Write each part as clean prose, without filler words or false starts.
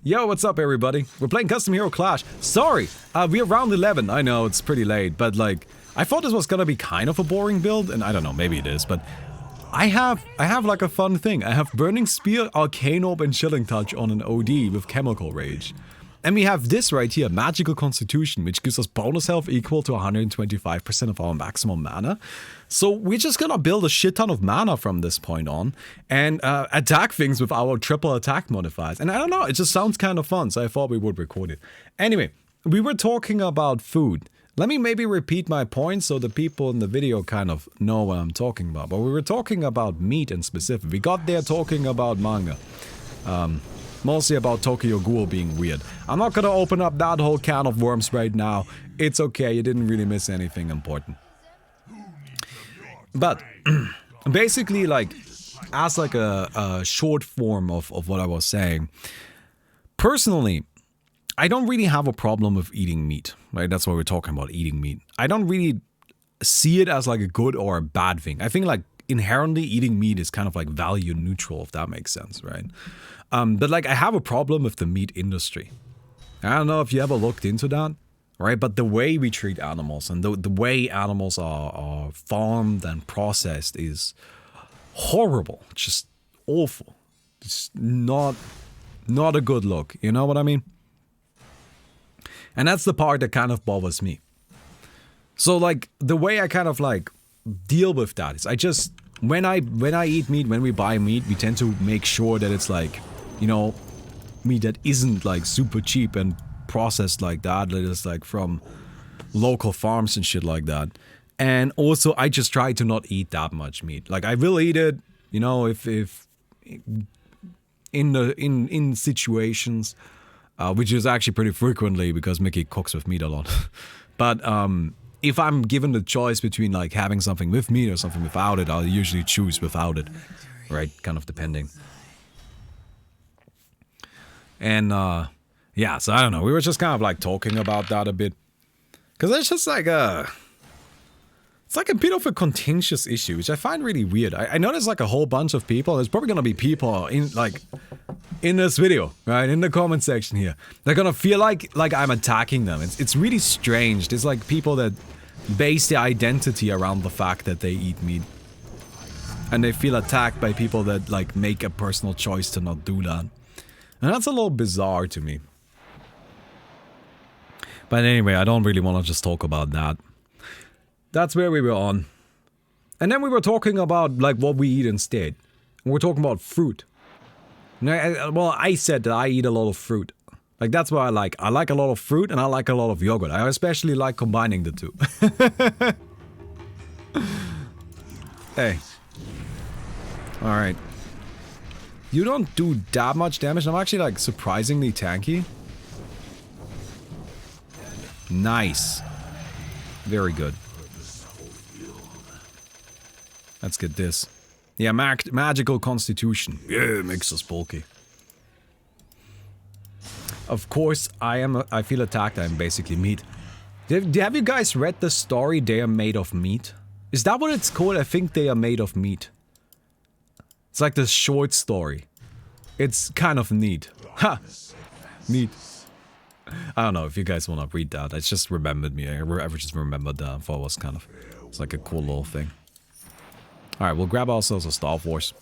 Yo, what's up everybody? We're playing Custom Hero Clash. Sorry, we're round 11. I know, it's pretty late, but like, I thought this was gonna be kind of a boring build, and I don't know, maybe it is, but I have like a fun thing. I have Burning Spear, Arcane Orb, and Chilling Touch on an OD with Chemical Rage. And we have this right here, Magical Constitution, which gives us bonus health equal to 125% of our maximum mana. So we're just gonna build a shit ton of mana from this point on and attack things with our triple attack modifiers. And I don't know, it just sounds kind of fun, so I thought we would record it. Anyway, we were talking about food. Let me maybe repeat my point so the people in the video kind of know what I'm talking about. But we were talking about meat in specific. We got there talking about manga. Mostly about Tokyo Ghoul being weird. I'm not gonna open up that whole can of worms right now. It's okay, you didn't really miss anything important. But basically, like, as like a short form of what I was saying, personally, I don't really have a problem with eating meat, right? That's what we're talking about, eating meat. I don't really see it as like a good or a bad thing. I think like inherently eating meat is kind of like value neutral, if that makes sense, right? But like I have a problem with the meat industry. I don't know if you ever looked into that, right? But the way we treat animals and the way animals are farmed and processed is horrible, just awful. It's not a good look, you know what I mean? And that's the part that kind of bothers me. So like the way I kind of like deal with that is I just, when I eat meat, when we buy meat, we tend to make sure that it's like, you know, meat that isn't like super cheap and processed like that is like from local farms and shit like that. And also I just try to not eat that much meat. Like I will eat it, you know, if in situations, which is actually pretty frequently because Mickey cooks with meat a lot. But if I'm given the choice between like having something with meat or something without it, I'll usually choose without it, right? Kind of depending. And yeah, so I don't know. We were just kind of like talking about that a bit, because it's just like it's like a bit of a contentious issue, which I find really weird. I know there's like a whole bunch of people. There's probably gonna be people in this video, right, in the comment section here. They're gonna feel like I'm attacking them. It's really strange. There's like people that base their identity around the fact that they eat meat, and they feel attacked by people that like make a personal choice to not do that. And that's a little bizarre to me. But anyway, I don't really want to just talk about that. That's where we were on. And then we were talking about like what we eat instead. And we're talking about fruit. Well, I said that I eat a lot of fruit. Like that's what I like. I like a lot of fruit and I like a lot of yogurt. I especially like combining the two. Hey. Alright. You don't do that much damage. I'm actually like surprisingly tanky. Nice. Very good. Let's get this. Yeah, magical constitution. Yeah, makes us bulky. Of course, I feel attacked. I'm basically meat. Have you guys read the story They Are Made of Meat? Is that what it's called? I think They Are Made of Meat. It's like this short story. It's kind of neat. Ha! Neat. I don't know if you guys want to read that. I just remembered me. I just remembered that. I thought it was kind of... It's like a cool little thing. Alright, we'll grab ourselves a Star Force.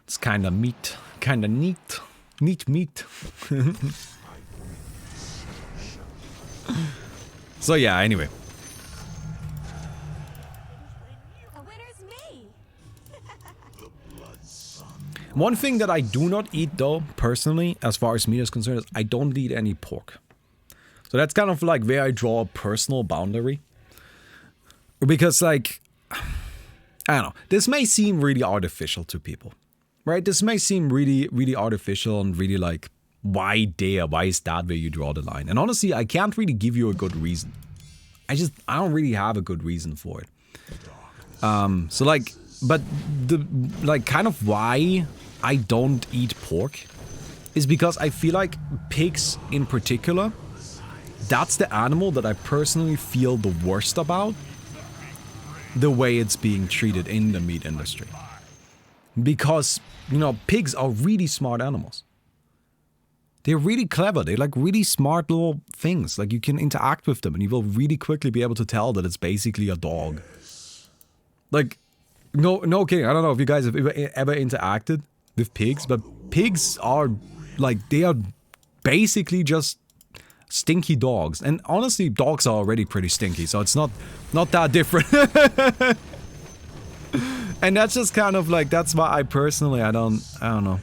It's kinda meat. Kinda neat. Neat meat. So yeah, anyway. One thing that I do not eat though, personally, as far as meat is concerned, is I don't eat any pork. So that's kind of like where I draw a personal boundary. Because like, I don't know, this may seem really artificial to people, right? This may seem really, really artificial and really like, why there? Why is that where you draw the line? And honestly, I can't really give you a good reason. I don't really have a good reason for it. So like, but the, like kind of why I don't eat pork is because I feel like pigs in particular, that's the animal that I personally feel the worst about. the way it's being treated in the meat industry. Because, you know, pigs are really smart animals. They're really clever. They're like really smart little things. Like you can interact with them and you will really quickly be able to tell that it's basically a dog. Like, no kidding. I don't know if you guys have ever interacted with pigs, but pigs are like, they are basically just stinky dogs. And honestly, dogs are already pretty stinky, so it's not that different. And that's just kind of like, that's why I personally, I don't know.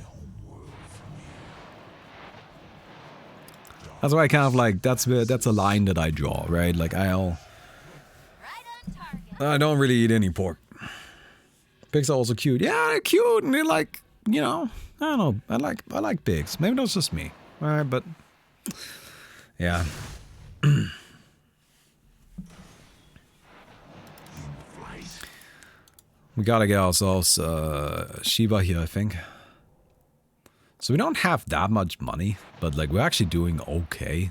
That's why I kind of like, that's a line that I draw, right? Like I don't really eat any pork. Pigs are also cute. Yeah, they're cute and they're like, you know, I don't know. I like pigs. Maybe that's just me. Alright, but yeah. We gotta get ourselves Shiba here, I think. So we don't have that much money, but like we're actually doing okay.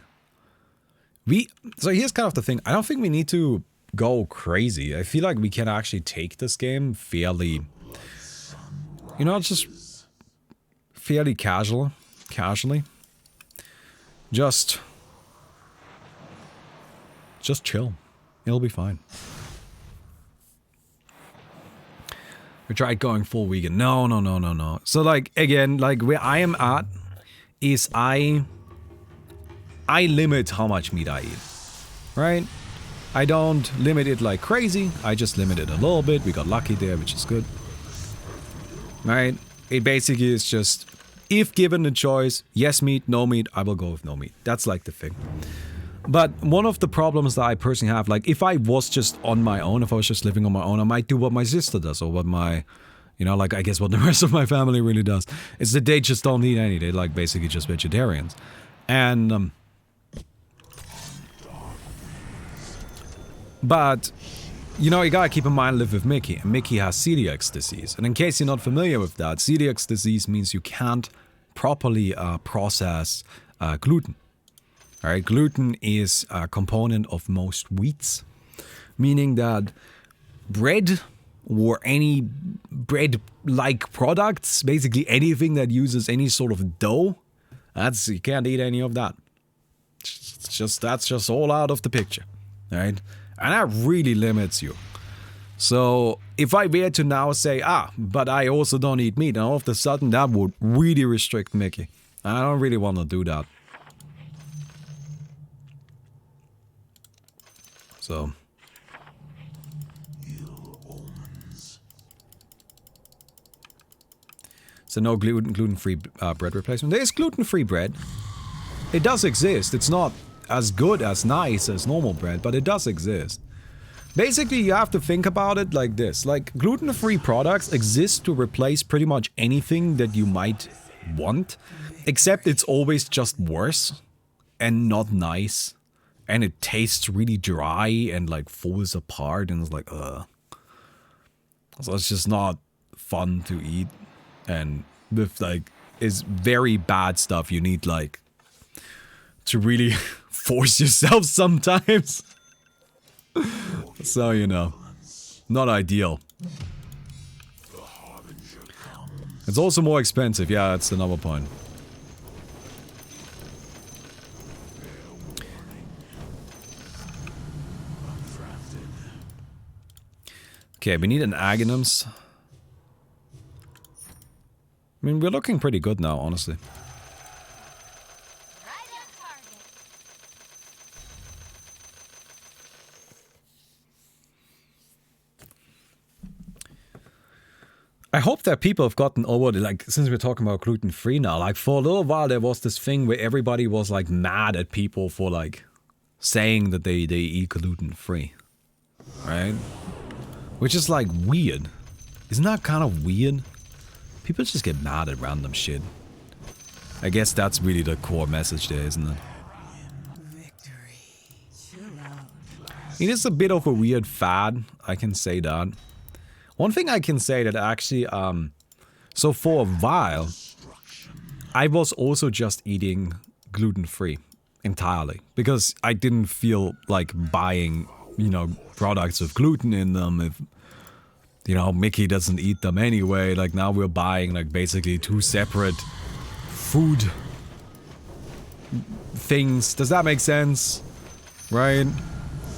So here's kind of the thing. I don't think we need to go crazy. I feel like we can actually take this game fairly, you know, just fairly casually. Just chill. It'll be fine. We tried going full vegan. No. So like, again, like where I am at is I limit how much meat I eat, right? I don't limit it like crazy. I just limit it a little bit. We got lucky there, which is good. Right? It basically is just, if given the choice, yes meat, no meat, I will go with no meat. That's like the thing. But one of the problems that I personally have, like if I was just on my own, if I was just living on my own, I might do what my sister does or what my, you know, like I guess what the rest of my family really does. Is that they just don't eat any. They're like basically just vegetarians. And, but, you know, you gotta keep in mind, I live with Mickey. And Mickey has celiac disease. And in case you're not familiar with that, celiac disease means you can't properly process gluten. Alright, gluten is a component of most wheats, meaning that bread or any bread-like products, basically anything that uses any sort of dough, you can't eat any of that. That's just all out of the picture, right? And that really limits you. So if I were to now say, but I also don't eat meat, and all of a sudden that would really restrict Mickey. I don't really want to do that. So no gluten-free bread replacement. There is gluten-free bread. It does exist. It's not as good, as nice as normal bread, but it does exist. Basically, you have to think about it like this. Like, gluten-free products exist to replace pretty much anything that you might want, except it's always just worse and not nice. And it tastes really dry and like falls apart and it's like, So it's just not fun to eat. And with like, is very bad stuff you need like to really force yourself sometimes. So, you know, not ideal. It's also more expensive. Yeah, that's another point. Okay, we need an agonums. I mean, we're looking pretty good now, honestly. I hope that people have gotten over it, like, since we're talking about gluten-free now, like, for a little while there was this thing where everybody was, like, mad at people for, like, saying that they eat gluten-free. Right? Which is, like, weird. Isn't that kind of weird? People just get mad at random shit. I guess that's really the core message there, isn't it? It is a bit of a weird fad, I can say that. One thing I can say that actually, so for a while, I was also just eating gluten-free entirely. Because I didn't feel like buying you know, products with gluten in them. If, you know, Mickey doesn't eat them anyway. Like, now we're buying, like, basically 2 separate food things. Does that make sense? Right?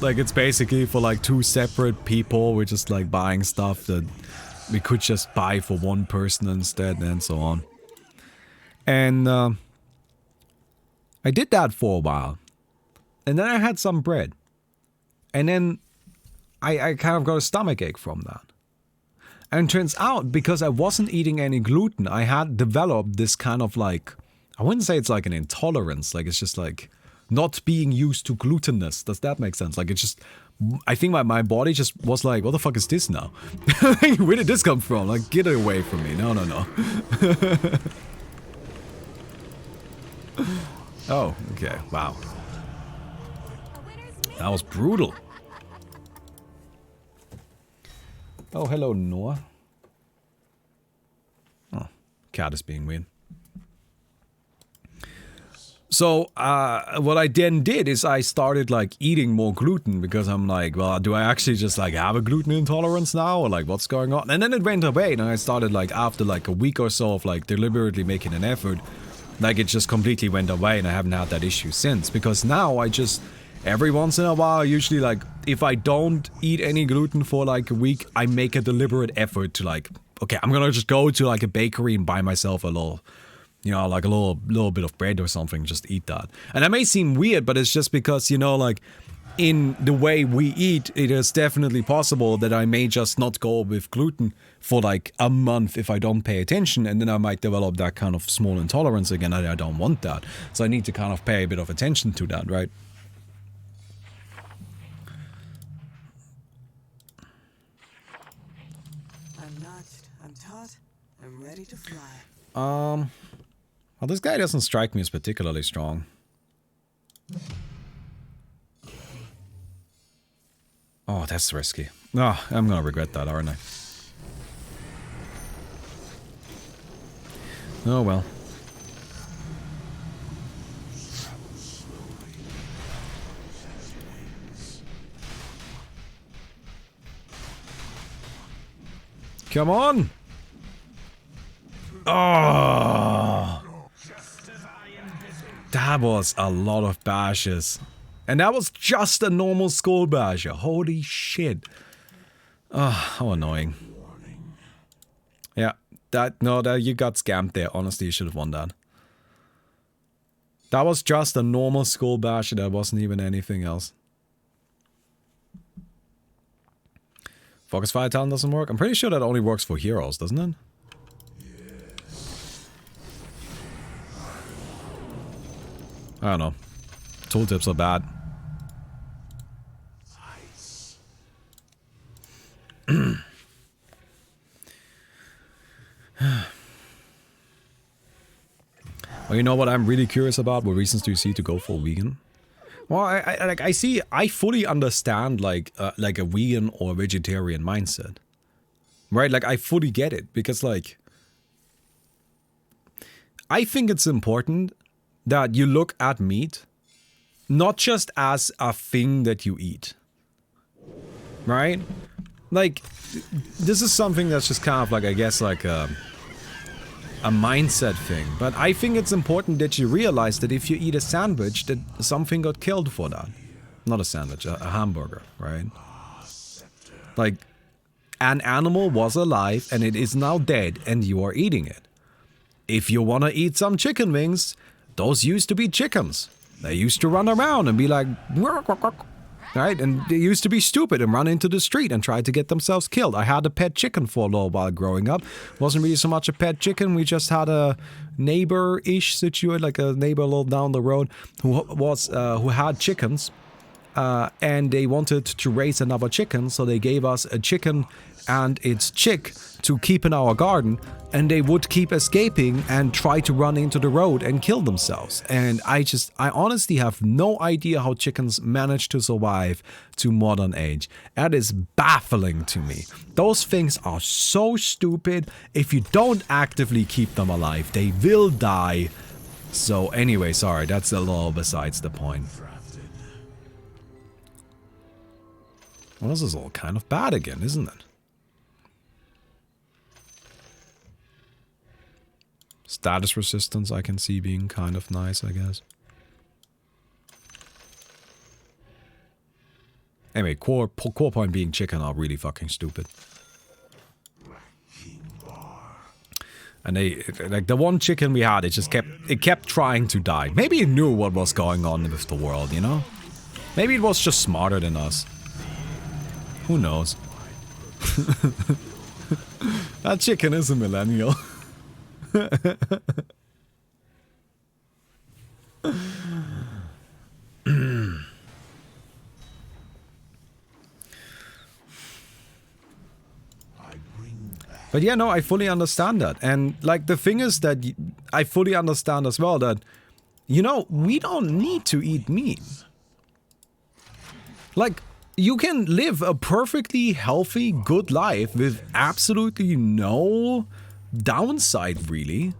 Like, it's basically for, like, 2 separate people. We're just, like, buying stuff that we could just buy for one person instead, and so on. And, I did that for a while. And then I had some bread. And then I kind of got a stomachache from that. And turns out, because I wasn't eating any gluten, I had developed this kind of like, I wouldn't say it's like an intolerance, like it's just like not being used to glutinous. Does that make sense? Like it's just, I think my body just was like, what the fuck is this now? Where did this come from? Like, get it away from me. No, no, no. Oh, okay. Wow. That was brutal. Oh, hello, Noah. Oh, cat is being weird. So, what I then did is I started, like, eating more gluten because I'm like, well, do I actually just, like, have a gluten intolerance now? Or, like, what's going on? And then it went away, and I started, like, after, like, a week or so of, like, deliberately making an effort, like, it just completely went away, and I haven't had that issue since. Because now I just... Every once in a while, usually, like, if I don't eat any gluten for, like, a week, I make a deliberate effort to, like, okay, I'm gonna just go to, like, a bakery and buy myself a little, you know, like, a little bit of bread or something, just eat that. And that may seem weird, but it's just because, you know, like, in the way we eat, it is definitely possible that I may just not go with gluten for, like, a month if I don't pay attention, and then I might develop that kind of small intolerance again, and I don't want that. So I need to kind of pay a bit of attention to that, right? To fly. Well, this guy doesn't strike me as particularly strong. Oh, that's risky. Oh, I'm gonna regret that, aren't I? Oh well. Come on! Oh, that was a lot of bashes. And that was just a normal skull basher. Holy shit. Oh, how annoying. Yeah, that you got scammed there. Honestly, you should have won that. That was just a normal skull basher. That wasn't even anything else. Focus Fire Talent doesn't work? I'm pretty sure that only works for heroes, doesn't it? I don't know. Tooltips are bad. Well, you know what I'm really curious about? What reasons do you see to go for vegan? Well, I fully understand like a vegan or vegetarian mindset, right? Like I fully get it because like I think it's important that you look at meat not just as a thing that you eat, right? Like, this is something that's just kind of like, I guess, like a mindset thing. But I think it's important that you realize that if you eat a sandwich, that something got killed for that. Not a sandwich, a hamburger, right? Like, an animal was alive and it is now dead and you are eating it. If you want to eat some chicken wings, those used to be chickens. They used to run around and be like, right? And they used to be stupid and run into the street and try to get themselves killed. I had a pet chicken for a little while growing up. Wasn't really so much a pet chicken. We just had a neighbor-ish situation, like a neighbor a little down the road who had chickens. And they wanted to raise another chicken, so they gave us a chicken and its chick to keep in our garden, and they would keep escaping and try to run into the road and kill themselves. And I honestly have no idea how chickens manage to survive to modern age. That is baffling to me. Those things are so stupid. If you don't actively keep them alive, they will die. So anyway, sorry, that's a little besides the point. Well, this is all kind of bad again, isn't it? Status resistance I can see being kind of nice, I guess. Anyway, core point being chicken are really fucking stupid. And they, like the one chicken we had, it kept trying to die. Maybe it knew what was going on with the world, you know? Maybe it was just smarter than us. Who knows? That chicken is a millennial. But yeah, no, I fully understand that. And like the thing is that I fully understand as well that, you know, we don't need to eat meat. Like, you can live a perfectly healthy, good life with absolutely no downside, really,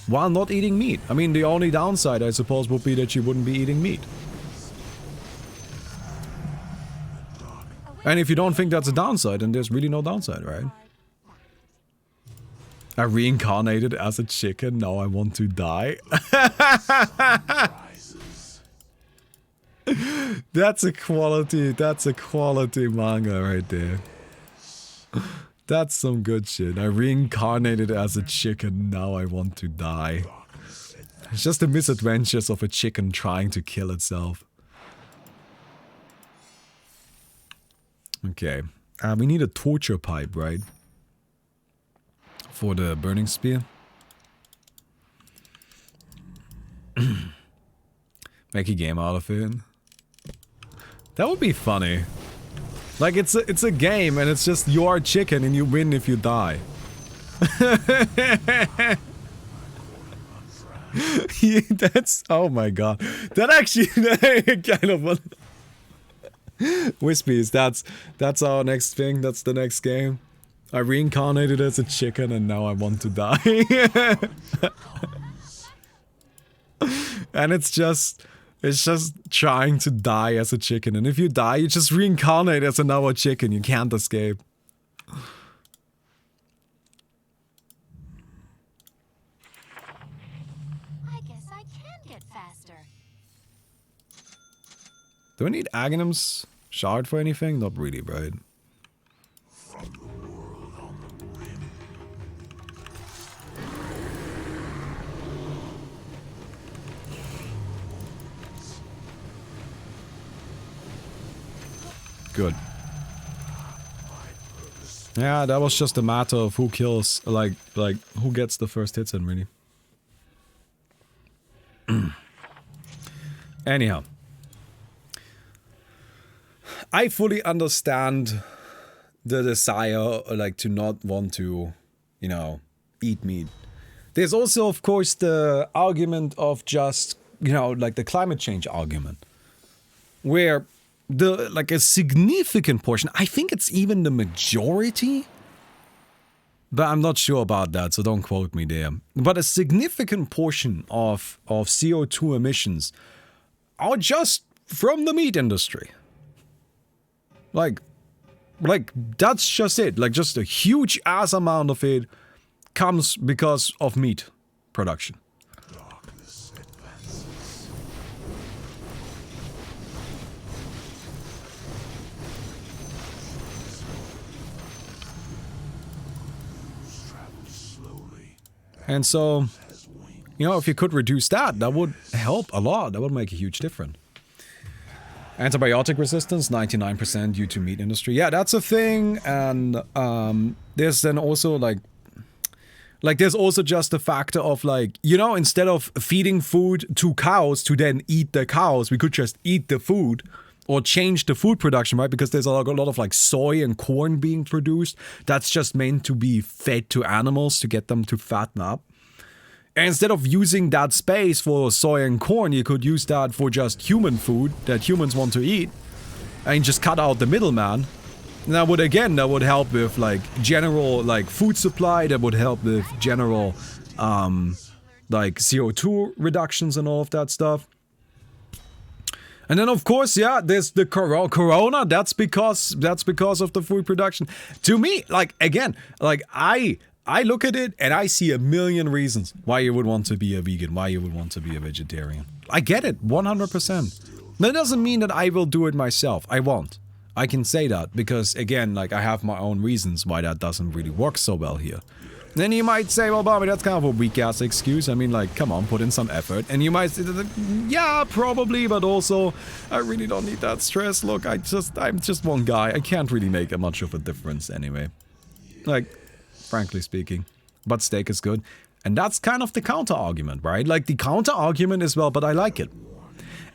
while not eating meat. I mean, the only downside, I suppose, would be that you wouldn't be eating meat. And if you don't think that's a downside, then there's really no downside, right? I reincarnated as a chicken, now I want to die. That's a quality manga right there. That's some good shit. I reincarnated as a chicken, now I want to die. It's just the misadventures of a chicken trying to kill itself. Okay. We need a torture pipe, right? For the burning spear. Make a game out of it. That would be funny. Like it's a game and it's just you are a chicken and you win if you die. Yeah, that's, oh my god. That actually kind of Wispies, that's our next thing, that's the next game. I reincarnated as a chicken and now I want to die. And it's just trying to die as a chicken. And if you die, you just reincarnate as another chicken. You can't escape. I guess I can get faster. Do I need Aghanim's shard for anything? Not really, right? Good. Yeah, that was just a matter of who kills, like who gets the first hits in, really. Anyhow. I fully understand the desire, like, to not want to, you know, eat meat. There's also, of course, the argument of just, you know, like the climate change argument. Where like a significant portion, I think it's even the majority, but I'm not sure about that, so don't quote me there. But a significant portion of CO2 emissions are just from the meat industry. Like that's just it. Like just a huge ass amount of it comes because of meat production. And so, you know, if you could reduce that, that would help a lot. That would make a huge difference. Antibiotic resistance, 99% due to meat industry. Yeah, that's a thing. And there's then also like there's also just the factor of like, you know, instead of feeding food to cows to then eat the cows, we could just eat the food or change the food production, right? Because there's a lot of like soy and corn being produced that's just meant to be fed to animals to get them to fatten up. And instead of using that space for soy and corn, you could use that for just human food that humans want to eat and just cut out the middleman. And that would help with like general like food supply, that would help with general like CO2 reductions and all of that stuff. And then of course, yeah, there's the corona. That's because of the food production. To me, like again, like I look at it and I see a million reasons why you would want to be a vegan, why you would want to be a vegetarian. I get it, 100%. That doesn't mean that I will do it myself. I won't. I can say that because again, like I have my own reasons why that doesn't really work so well here. Then you might say, well, Baumi, that's kind of a weak-ass excuse. I mean, like, come on, put in some effort. And you might say, yeah, probably, but also, I really don't need that stress. Look, I'm just one guy. I can't really make much of a difference anyway. Like, frankly speaking. But steak is good. And that's kind of the counter-argument, right? Like, the counter-argument is, well, but I like it.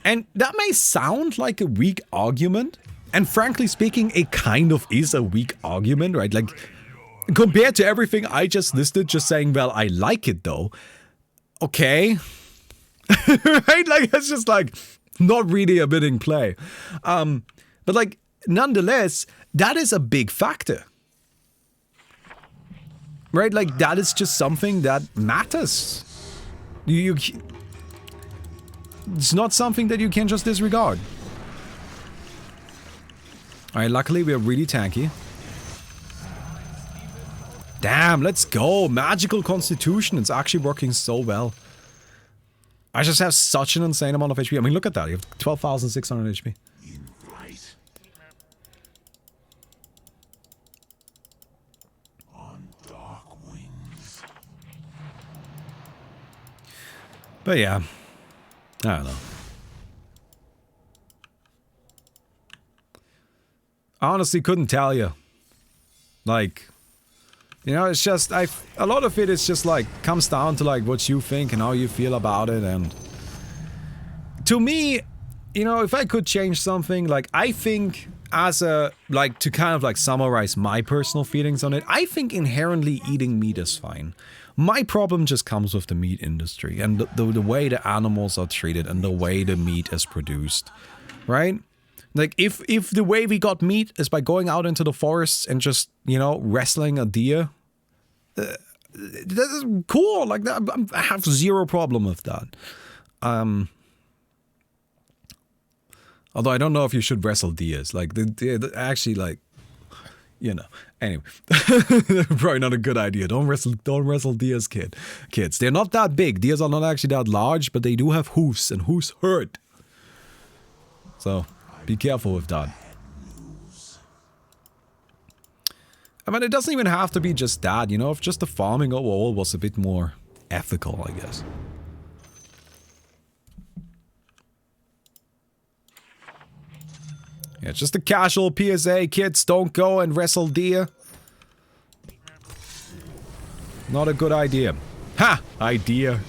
And that may sound like a weak argument. And frankly speaking, it kind of is a weak argument, right? Like, compared to everything I just listed, just saying, well, I like it though. Okay. Right? Like, it's just like, not really a winning play. But like, nonetheless, that is a big factor. Right? Like, that is just something that matters. It's not something that you can just disregard. Alright, luckily we are really tanky. Damn, let's go. Magical Constitution. It's actually working so well. I just have such an insane amount of HP. I mean, look at that. You have 12,600 HP. On dark wings. But yeah. I don't know. I honestly couldn't tell you. Like... You know, it's just, a lot of it is just like, comes down to like what you think and how you feel about it. And to me, you know, if I could change something, like I think as a, like to kind of like summarize my personal feelings on it, I think inherently eating meat is fine. My problem just comes with the meat industry and the way the animals are treated and the way the meat is produced, right? Like, if the way we got meat is by going out into the forests and just, you know, wrestling a deer, that is cool. Like, I have zero problem with that. Although I don't know if you should wrestle deers. Like, actually, like, you know. Anyway, probably not a good idea. Don't wrestle deers, kids. They're not that big. Deers are not actually that large, but they do have hoofs, and hoofs hurt. So... be careful with that. I mean, it doesn't even have to be just that, you know, if just the farming overall was a bit more ethical, I guess. Yeah, just a casual PSA, kids, don't go and wrestle deer. Not a good idea. Ha! Idea.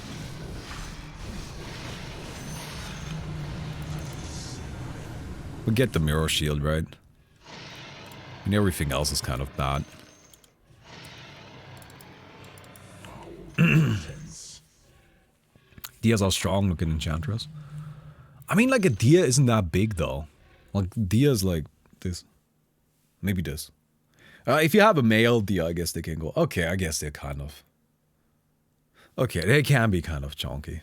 We get the mirror shield, right? And everything else is kind of bad. Deers are strong looking enchantress. I mean, like a deer isn't that big though. Like deer's like this. Maybe this. If you have a male deer, I guess they can go. Okay, I guess they're kind of. Okay, they can be kind of chunky.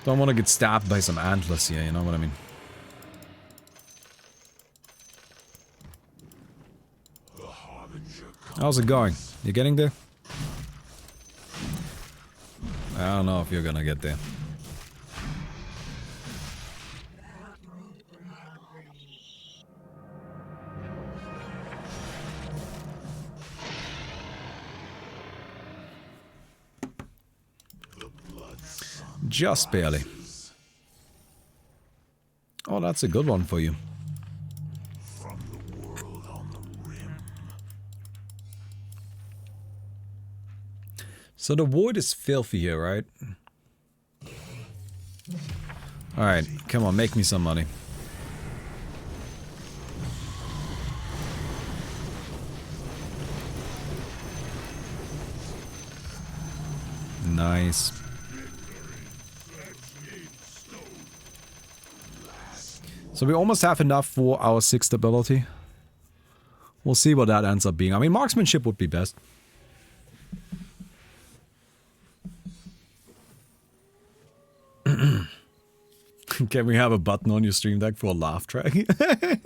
Don't want to get stabbed by some antlers here, you know what I mean? How's it going? You getting there? I don't know if you're gonna get there. Just barely. Oh, that's a good one for you. From the world on the rim. So the wood is filthy here, right? Alright, come on, make me some money. Nice. So we almost have enough for our 6th ability. We'll see what that ends up being. I mean, marksmanship would be best. Can we have a button on your stream deck for a laugh track? That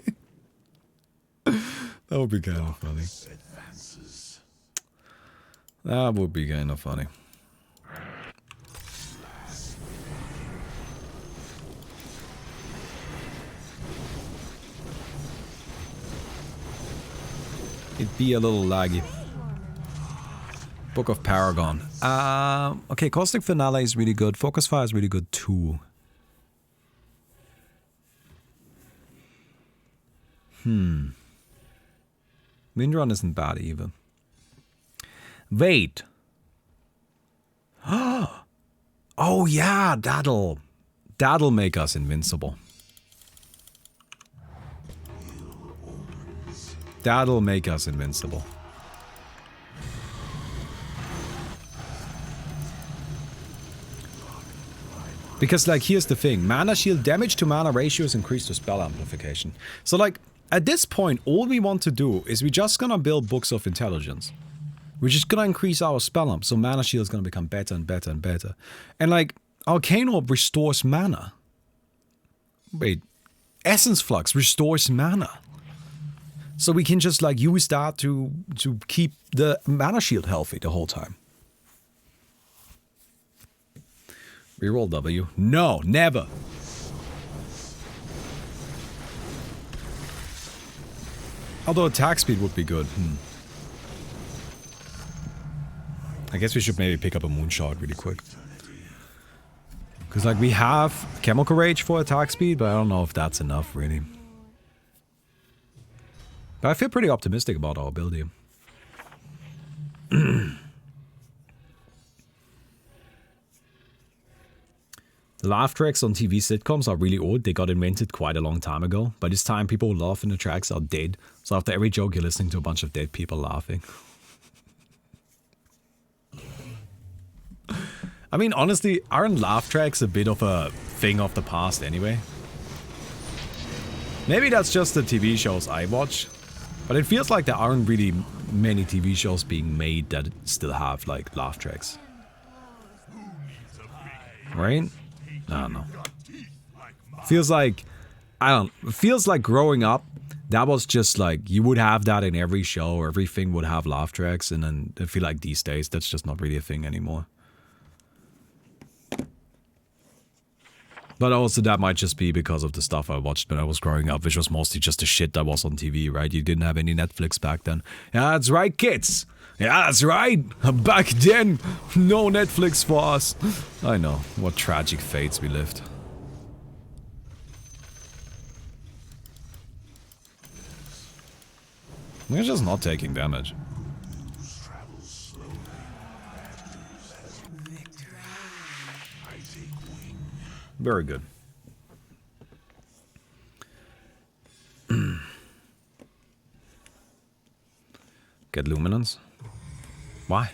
would be kind of funny. That would be kind of funny. It'd be a little laggy. Book of Paragon. Okay, Caustic Finale is really good. Focus Fire is really good too. Windrun isn't bad either. Wait. Oh yeah, that'll make us invincible. That'll make us invincible. Because, like, here's the thing. Mana shield damage to mana ratio is increased to spell amplification. So, like, at this point, all we want to do is we're just gonna build Books of Intelligence. We're just gonna increase our spell amp, so mana shield is gonna become better and better and better. And, like, Arcane Orb restores mana. Wait. Essence Flux restores mana. So we can just, like, use that to keep the mana shield healthy the whole time. Reroll W. No, never. Although attack speed would be good. I guess we should maybe pick up a Moonshot really quick. Because, like, we have Chemical Rage for attack speed, but I don't know if that's enough, really. But I feel pretty optimistic about our ability. Laugh tracks on TV sitcoms are really old. They got invented quite a long time ago. By this time, people who laugh in the tracks are dead. So after every joke, you're listening to a bunch of dead people laughing. I mean, honestly, aren't laugh tracks a bit of a thing of the past anyway? Maybe that's just the TV shows I watch. But it feels like there aren't really many TV shows being made that still have, like, laugh tracks. Right? I don't know. Feels like, feels like growing up, that was just like, you would have that in every show, or everything would have laugh tracks, and then I feel like these days, that's just not really a thing anymore. But also that might just be because of the stuff I watched when I was growing up, which was mostly just the shit that was on TV, right? You didn't have any Netflix back then. Yeah, that's right, kids. Yeah, that's right. Back then, no Netflix for us. I know. What tragic fates we lived. We're just not taking damage. Very good. Get Luminance? Why?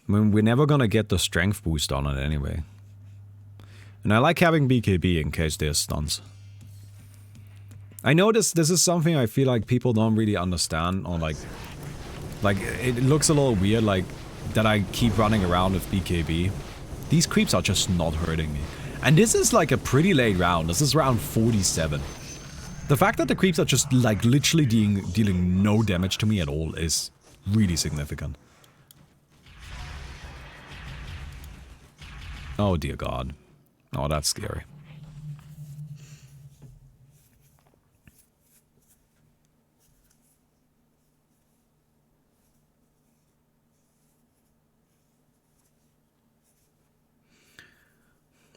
I mean, we're never gonna get the strength boost on it anyway. And I like having BKB in case there's stuns. I know this is something I feel like people don't really understand, or like it looks a little weird, like, that I keep running around with BKB. These creeps are just not hurting me. And this is like a pretty late round. This is round 47. The fact that the creeps are just, like, literally dealing no damage to me at all is really significant. Oh dear God. Oh, that's scary.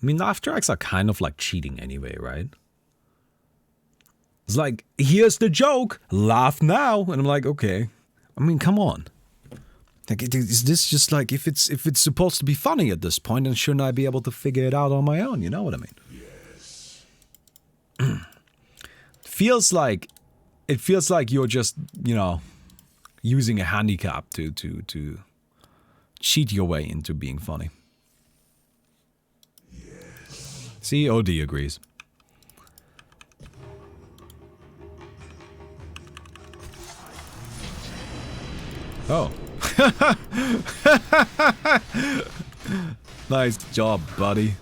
I mean, laugh tracks are kind of like cheating anyway, right? It's like, here's the joke, laugh now. And I'm like, okay. I mean, come on. Like, is this just like, if it's supposed to be funny at this point, then shouldn't I be able to figure it out on my own? You know what I mean? Yes. It feels like you're just, you know, using a handicap to cheat your way into being funny. Yes. See, OD agrees. Oh. Nice job, buddy.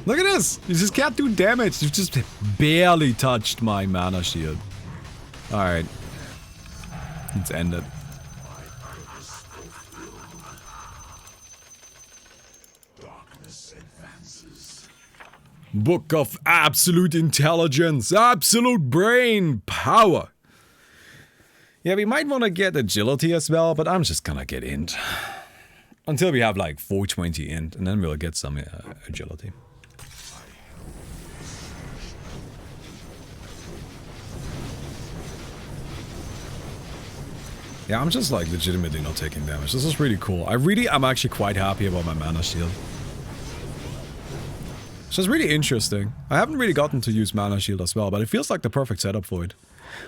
Look at this! You just can't do damage. You just barely touched my mana shield. Alright. Let's end it. Darkness advances. Book of Absolute Intelligence. Absolute Brain Power. Yeah, we might want to get Agility as well, but I'm just gonna get Int. Until we have like 420 Int, and then we'll get some Agility. Yeah, I'm just like legitimately not taking damage. This is really cool. I'm actually quite happy about my mana shield. It's just really interesting. I haven't really gotten to use mana shield as well, but it feels like the perfect setup for it.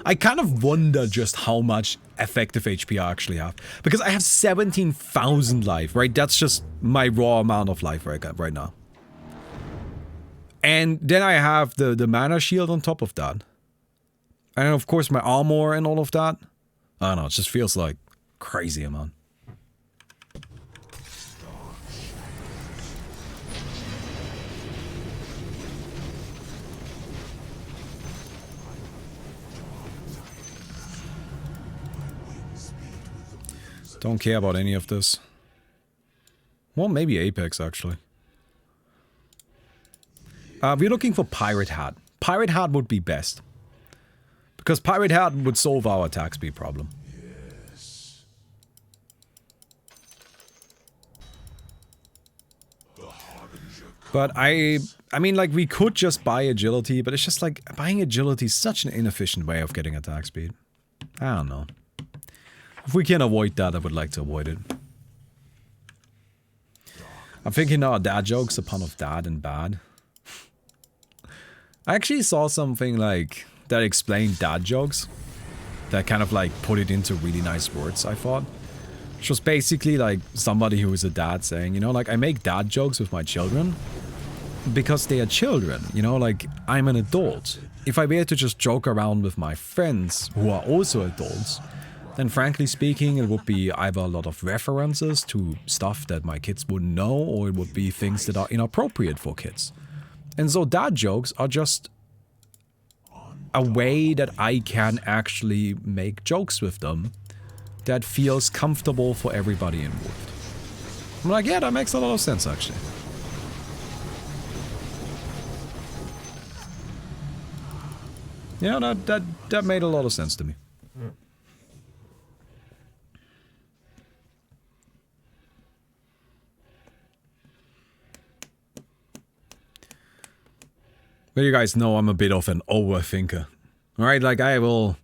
I kind of wonder just how much effective HP I actually have. Because I have 17,000 life, right? That's just my raw amount of life right now. And then I have the mana shield on top of that. And of course my armor and all of that. I don't know, it just feels like crazy amount. Don't care about any of this. Well, maybe Apex, actually. We're looking for Pirate Hat. Pirate Hat would be best. Because Pirate Hat would solve our attack speed problem. Yes. But I mean, like, we could just buy Agility, but it's just like, buying Agility is such an inefficient way of getting attack speed. I don't know. If we can avoid that, I would like to avoid it. I'm thinking now dad jokes upon of dad and bad. I actually saw something like that explained dad jokes. That kind of like put it into really nice words, I thought. Which was basically like somebody who is a dad saying, you know, like, I make dad jokes with my children because they are children, you know, like, I'm an adult. If I were to just joke around with my friends who are also adults, then frankly speaking, it would be either a lot of references to stuff that my kids wouldn't know, or it would be things that are inappropriate for kids. And so dad jokes are just a way that I can actually make jokes with them that feels comfortable for everybody involved. I'm like, yeah, that makes a lot of sense, actually. Yeah, that made a lot of sense to me. But you guys know I'm a bit of an overthinker. Alright, like I don't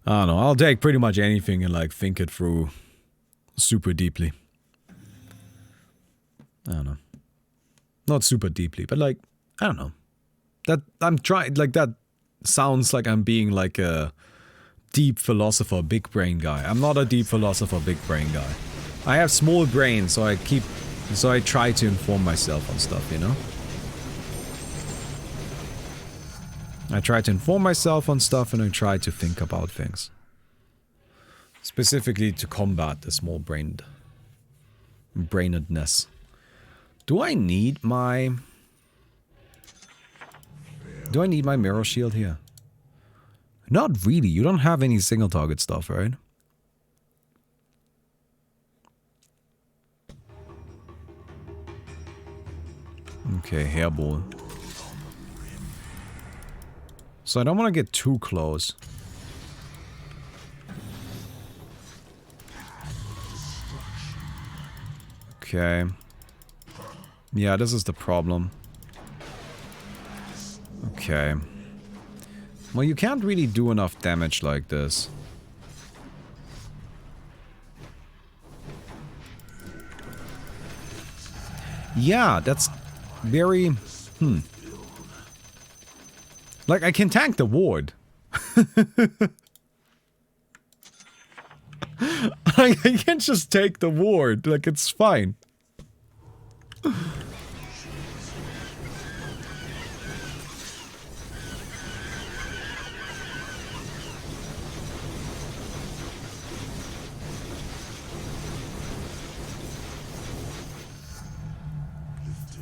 know, I'll take pretty much anything and like think it through super deeply. I don't know. Not super deeply, but like, I don't know. That, I'm trying, like that sounds like I'm being like a deep philosopher, big brain guy. I'm not a deep philosopher, big brain guy. I have small brain, so I try to inform myself on stuff, you know? I try to inform myself on stuff, and I try to think about things. Specifically to combat the small brainedness. Do I need my mirror shield here? Not really. You don't have any single target stuff, right? Okay, hairball. So I don't want to get too close. Okay. Yeah, this is the problem. Okay. Well, you can't really do enough damage like this. Yeah, that's very... Like, I can tank the ward. I can just take the ward. Like, it's fine. Lifted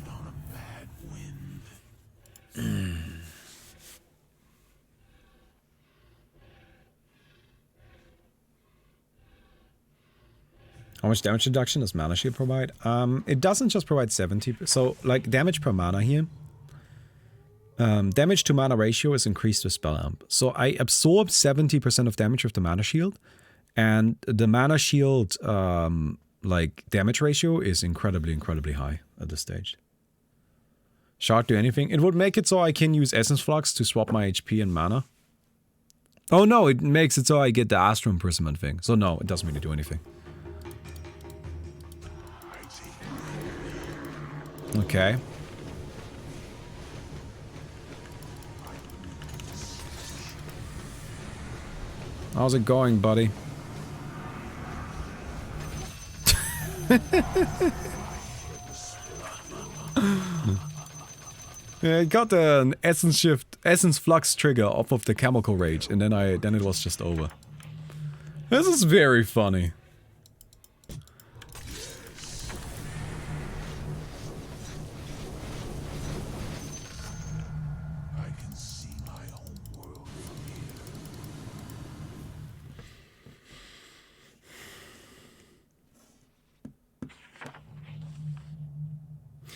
on a bad wind. How much damage reduction does Mana Shield provide? It doesn't just provide 70. So, like, damage per mana here. Damage to mana ratio is increased with Spell Amp. So I absorb 70% of damage with the Mana Shield. And the Mana Shield, like, damage ratio is incredibly, incredibly high at this stage. Shard do anything? It would make it so I can use Essence Flux to swap my HP and mana. Oh no, it makes it so I get the Astral Imprisonment thing. So no, it doesn't really do anything. Okay. How's it going, buddy? Yeah, I got an essence flux trigger off of the chemical rage, and then it was just over. This is very funny. I can see my own world from here.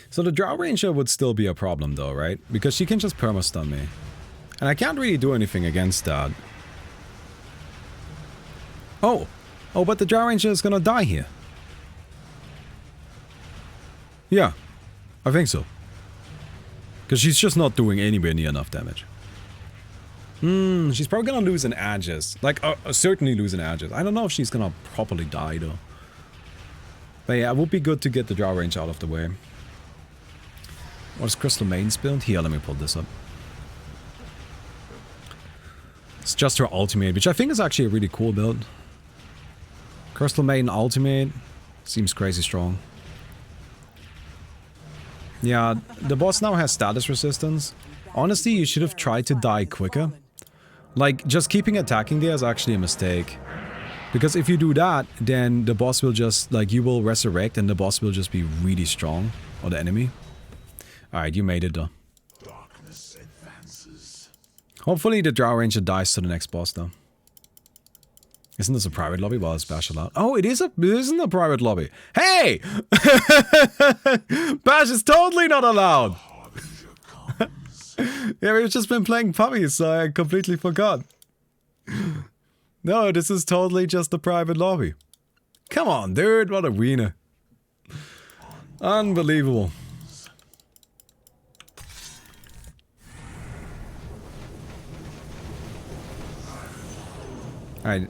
So the Drow Ranger would still be a problem though, right? Because she can just perma-stun me. And I can't really do anything against that. Oh! Oh, but the Drow Ranger is gonna die here. Yeah. I think so. Because she's just not doing anywhere near enough damage. She's probably gonna lose an Aegis. Like, certainly lose an Aegis. I don't know if she's gonna properly die though. But yeah, it would be good to get the Drow Ranger out of the way. What is Crystal Maiden's build? Here, let me pull this up. It's just her ultimate, which I think is actually a really cool build. Crystal Maiden ultimate. Seems crazy strong. Yeah, the boss now has status resistance. Honestly, you should have tried to die quicker. Like, just keeping attacking there is actually a mistake. Because if you do that, then the boss will just, like, you will resurrect and the boss will just be really strong. Or the enemy. Alright, you made it though. Darkness advances. Hopefully the Drow Ranger dies to the next boss though. Isn't this a private lobby? Well, it's Bash allowed. Oh, it isn't a private lobby. Hey! Bash is totally not allowed! Yeah, we've just been playing puppies, so I completely forgot. No, this is totally just a private lobby. Come on, dude, what a wiener. Unbelievable. Alright,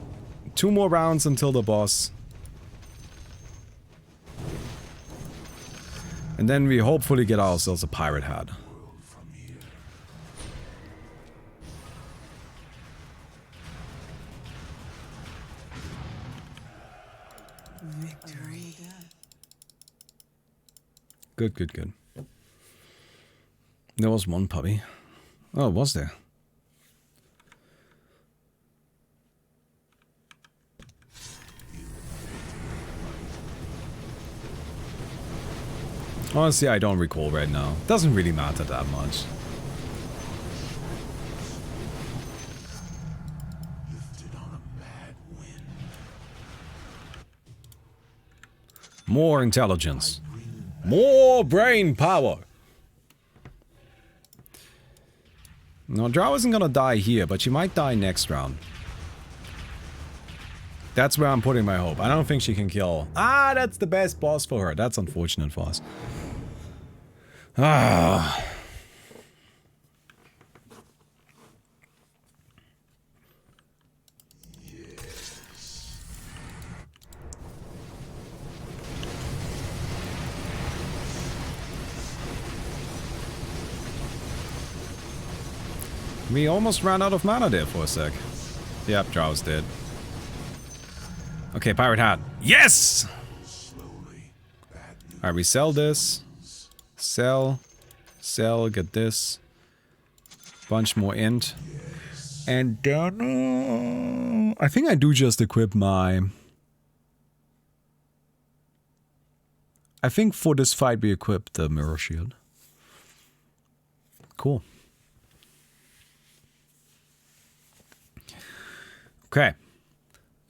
2 more rounds until the boss. And then we hopefully get ourselves a pirate hat. Victory. Good, good, good. There was one puppy. Oh, was there? Honestly, I don't recall right now. Doesn't really matter that much. Lifted on a mad wind. More intelligence. More brain power. No, Drow isn't gonna die here, but she might die next round. That's where I'm putting my hope. I don't think she can kill. Ah, that's the best boss for her. That's unfortunate for us. Ah. We almost ran out of mana there for a sec. Yep, Drow's dead. Okay, pirate hat. Yes! Alright, we sell this. Sell. Sell, get this. Bunch more int. And then... I think I do just equip my... I think for this fight we equip the mirror shield. Cool. Okay.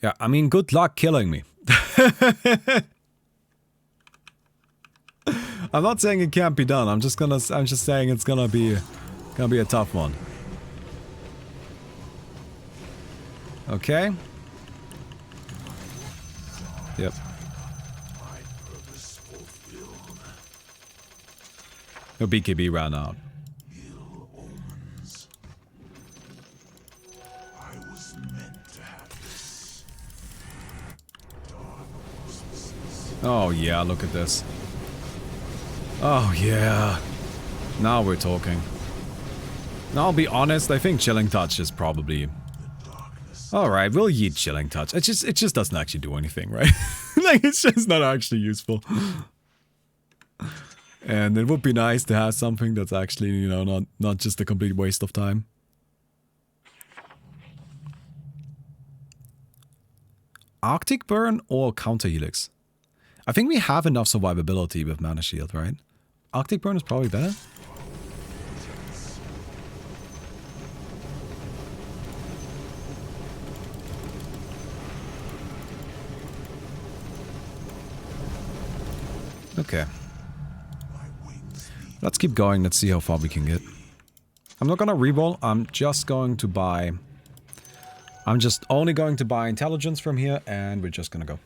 Yeah, I mean, good luck killing me. I'm not saying it can't be done. I'm just saying it's gonna be a tough one. Okay. Yep. Your BKB ran out. Oh yeah, look at this. Oh yeah. Now we're talking. Now I'll be honest, I think Chilling Touch is probably... Alright, we'll yeet Chilling Touch. It just doesn't actually do anything, right? Like, it's just not actually useful. And it would be nice to have something that's actually, you know, not just a complete waste of time. Arctic Burn or Counter Helix? I think we have enough survivability with Mana Shield, right? Arctic Burn is probably better. Okay. Let's keep going. Let's see how far we can get. I'm not gonna reroll. I'm just going to buy... I'm just only going to buy intelligence from here, and we're just gonna go.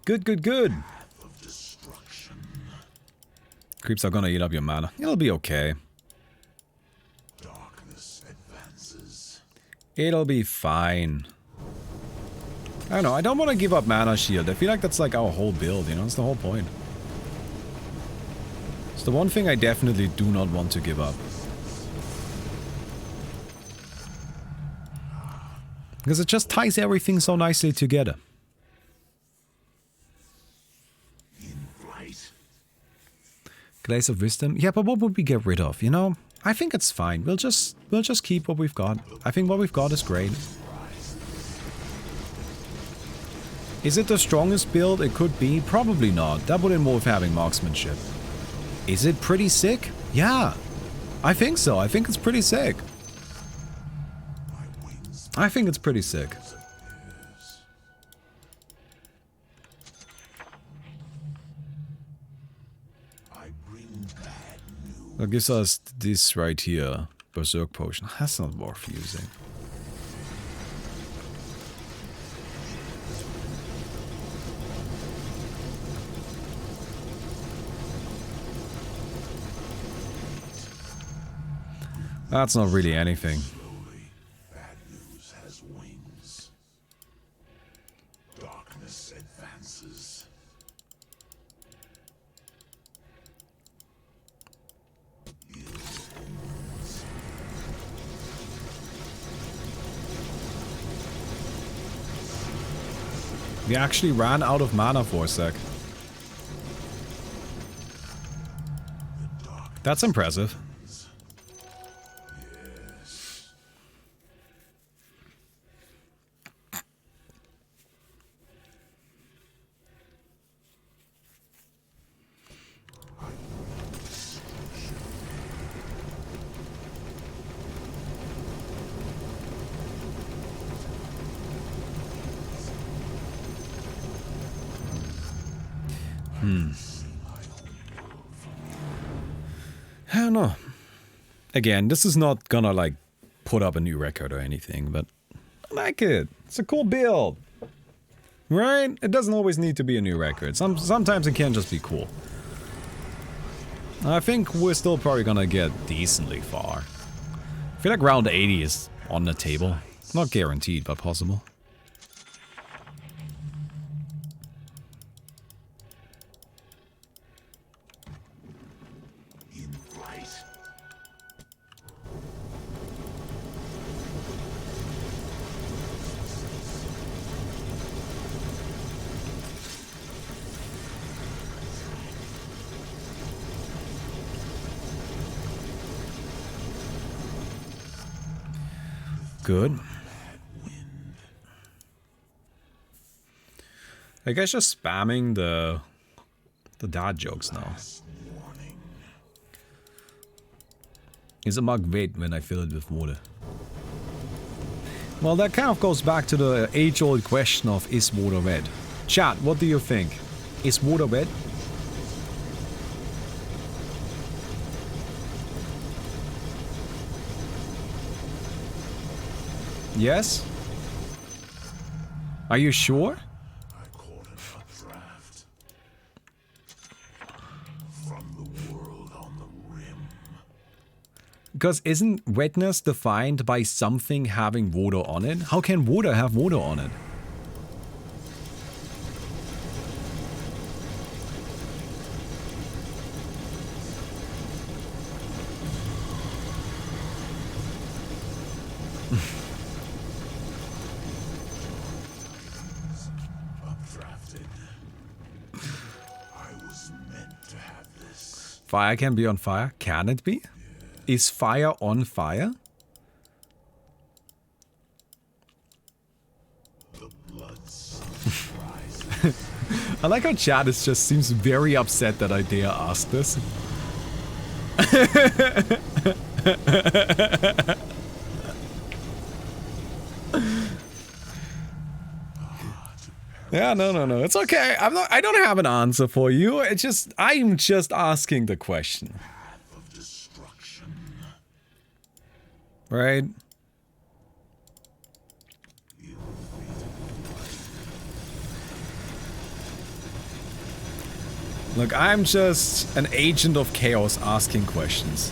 Good, good, good. Creeps are gonna eat up your mana. It'll be okay. It'll be fine. I don't know, I don't want to give up Mana Shield. I feel like that's like our whole build, you know? It's the whole point. It's the one thing I definitely do not want to give up. Because it just ties everything so nicely together. Glaze of Wisdom? Yeah, but what would we get rid of, you know? I think it's fine. We'll just keep what we've got. I think what we've got is great. Is it the strongest build? It could be. Probably not. That would involve having marksmanship. Is it pretty sick? Yeah. I think so. I think it's pretty sick. I think it's pretty sick. That gives us this right here. Berserk Potion. That's not worth using. That's not really anything. Bad news has wings. Darkness advances. We actually ran out of mana for a sec. That's impressive. I don't know. Again, this is not gonna like put up a new record or anything, but I like it. It's a cool build. Right? It doesn't always need to be a new record. Sometimes it can just be cool. I think we're still probably gonna get decently far. I feel like round 80 is on the table. Not guaranteed, but possible. Good. I guess just spamming the dad jokes now. Is a mug wet when I fill it with water? Well, that kind of goes back to the age-old question of is water wet? Chat, what do you think? Is water wet? Yes? Are you sure? I caught an updraft from the world on the rim. Because isn't wetness defined by something having water on it? How can water have water on it? Updrafted. I was meant to have this. Fire can be on fire? Can it be? Is fire on fire? The blood rises. I like how chat is just seems very upset that I dare ask this. Yeah, no. It's okay. I don't have an answer for you. I'm just asking the question. Path of destruction. Right? Look, I'm just an agent of chaos asking questions.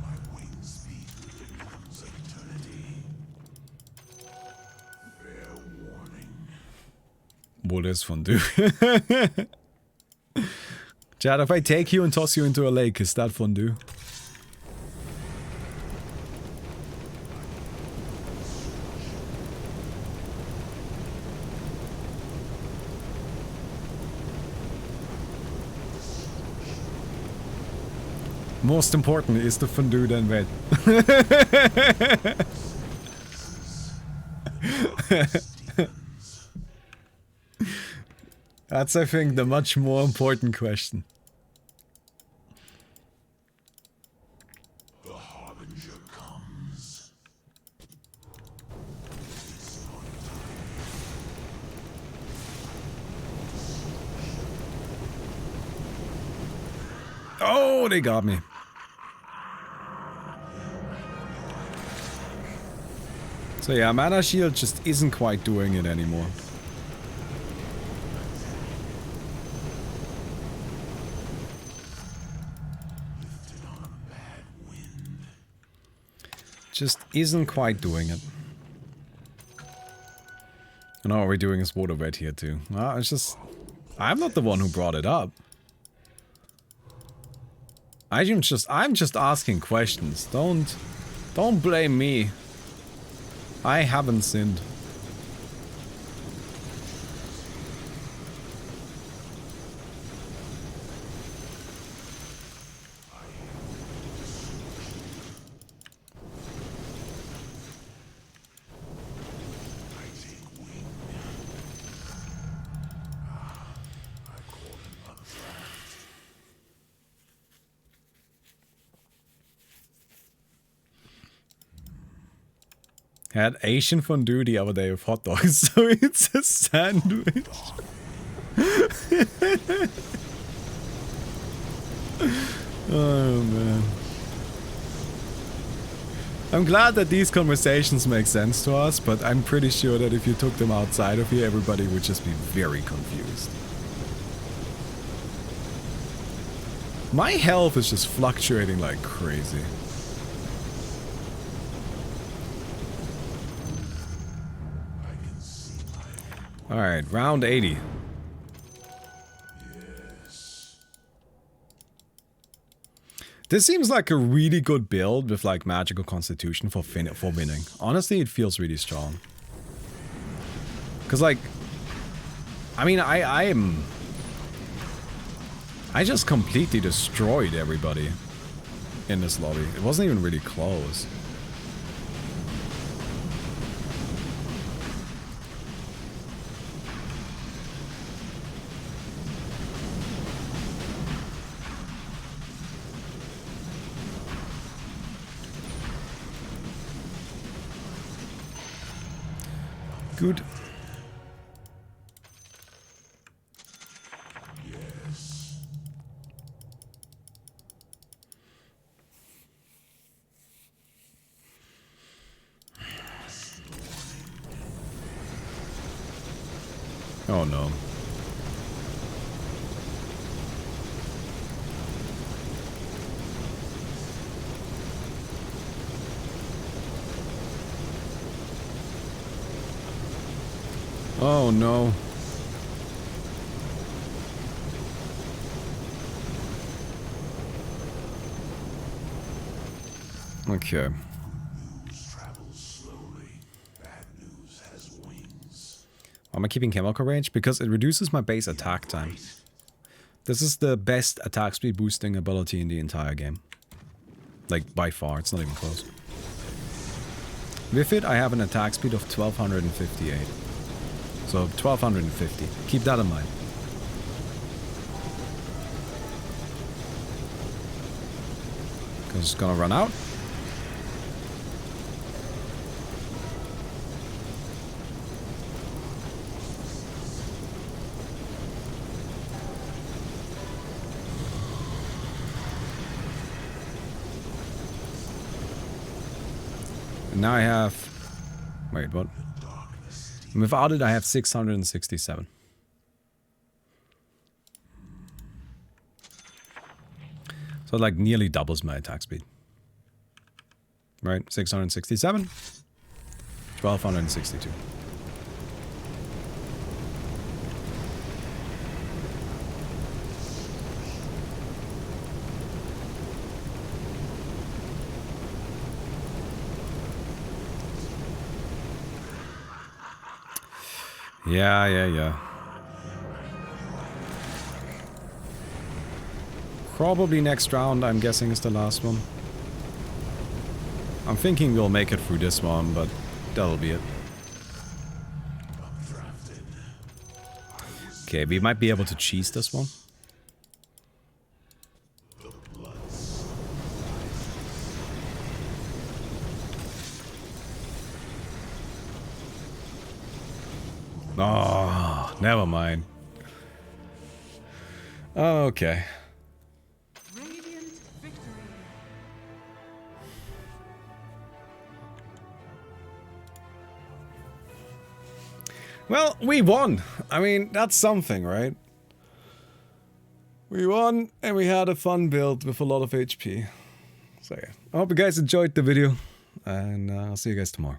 My wing speed becomes eternity. Fair warning. What is fondue? Chad, if I take you and toss you into a lake, is that fondue? Most important, is the fondue then wet? That's, I think, the much more important question. The harbinger comes. Oh, they got me. So yeah, Mana Shield just isn't quite doing it anymore. Just isn't quite doing it. And all we're doing is water wet here too. Well, it's just... I'm not the one who brought it up. I'm just asking questions. Don't blame me. I haven't sinned. Had Asian fondue the other day with hot dogs, so it's a sandwich. Oh man. I'm glad that these conversations make sense to us, but I'm pretty sure that if you took them outside of here, everybody would just be very confused. My health is just fluctuating like crazy. Alright, round 80. Yes. This seems like a really good build with like magical constitution for winning. Honestly, it feels really strong. Cause like, I mean, I am I just completely destroyed everybody in this lobby. It wasn't even really close. Good. Oh no. Oh no. Okay. News travels slowly. Bad news has wings. Why am I keeping chemical range? Because it reduces my base attack time. This is the best attack speed boosting ability in the entire game. Like, by far. It's not even close. With it, I have an attack speed of 1258. So, 1250. Keep that in mind. Because it's gonna run out. And now I have... Wait, what? And without it, I have 667. So it like nearly doubles my attack speed. Right? 667. 1262. Yeah. Probably next round, I'm guessing, is the last one. I'm thinking we'll make it through this one, but that'll be it. Okay, we might be able to cheese this one. Oh, never mind. Okay. Well, we won. I mean, that's something, right? We won, and we had a fun build with a lot of HP. So yeah, I hope you guys enjoyed the video, and I'll see you guys tomorrow.